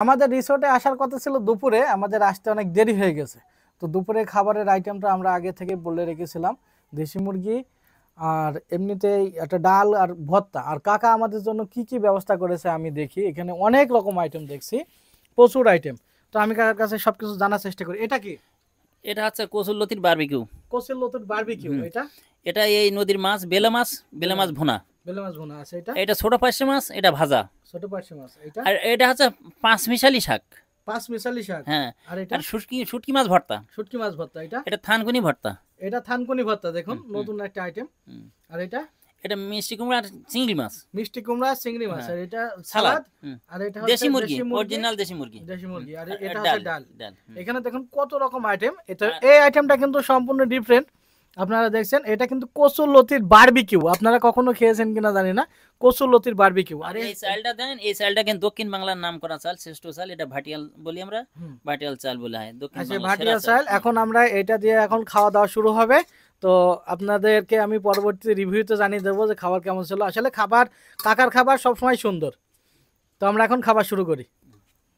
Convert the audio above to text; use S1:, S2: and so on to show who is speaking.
S1: আমাদের রিসোর্টে আসার কথা ছিল দুপুরে, আমাদের আসতে অনেক দেরি হয়ে গেছে। তো দুপুরে খাবারের আইটেমটা আমরা আগে থেকে বলে রেখেছিলাম, দেশি মুরগি আর এমনিতেই একটা ডাল আর ভর্তা। আর কাকা আমাদের জন্য কি কি ব্যবস্থা করেছে আমি দেখি, এখানে অনেক রকম আইটেম দেখছি, প্রচুর আইটেম। তো আমি কাকার কাছে সবকিছু জানার চেষ্টা করি। এটা কি?
S2: এটা হচ্ছে কচুরলতির বারবিকিউ।
S1: কচুর লতির বারবিকিউ।
S2: হুম।
S1: এটা
S2: এটা এই নদীর মাছ, বেলে মাছ, বেলে মাছ ভুনা।
S1: বেলে মাছ ভুনা আছে। এটা
S2: এটা ছোট পার্শে মাছ, এটা ভাজা।
S1: ছোট পার্শে মাছ। এটা
S2: আর এটা হচ্ছে পাঁচ মিশালি শাক।
S1: পাঁচ মিশালি শাক।
S2: হ্যাঁ।
S1: আর এটা
S2: আর শুটকি শুটকি মাছ ভর্তা।
S1: শুটকি মাছ ভর্তা। এটা
S2: এটা থানকুনি ভর্তা।
S1: এটা থানকুনি ভর্তা। দেখুন নতুন একটা আইটেম।
S2: হুম।
S1: আর এটা
S2: এটা মিষ্টি কুমড়া আর চিংড়ি মাছ।
S1: মিষ্টি কুমড়া চিংড়ি মাছ।
S2: হ্যাঁ।
S1: আর এটা
S2: সালাদ।
S1: সালাদ। আর এটা হচ্ছে
S2: দেশি মুরগি, অরিজিনাল দেশি মুরগি।
S1: দেশি মুরগি। আর
S2: আর
S1: এটা
S2: ডাল
S1: হচ্ছে ডাল।
S2: ডাল।
S1: এখানে দেখুন কত রকম আইটেম। এটা এই আইটেমটা কিন্তু সম্পূর্ণ ডিফারেন্ট। আপনারা দেখছেন এটা কিন্তু কচুর লতির বারবিকিউ। আপনারা কখনো খেয়েছেন কিনা জানি না, কচুর লতির বারবিকিউ।
S2: আর এই চালটা দেন, এই চালটা কিন্তু দক্ষিণ বাংলার নাম করা চাল, শ্রেষ্ঠ চাল। এটা ভাটিয়াল বলি আমরা, ভাটিয়াল চাল বলা হয় দক্ষিণ
S1: আচ্ছা,
S2: বাংলার
S1: ভাটিয়া
S2: সেরা
S1: চাল। এখন আমরা এটা দিয়ে এখন খাওয়া দাওয়া শুরু হবে। তো আপনাদেরকে আমি পরবর্তী রিভিউতে জানিয়ে দেবো যে খাবার কেমন ছিল। আসলে খাবার, কাকার খাবার সবসময় সুন্দর। তো আমরা এখন খাবার শুরু করি।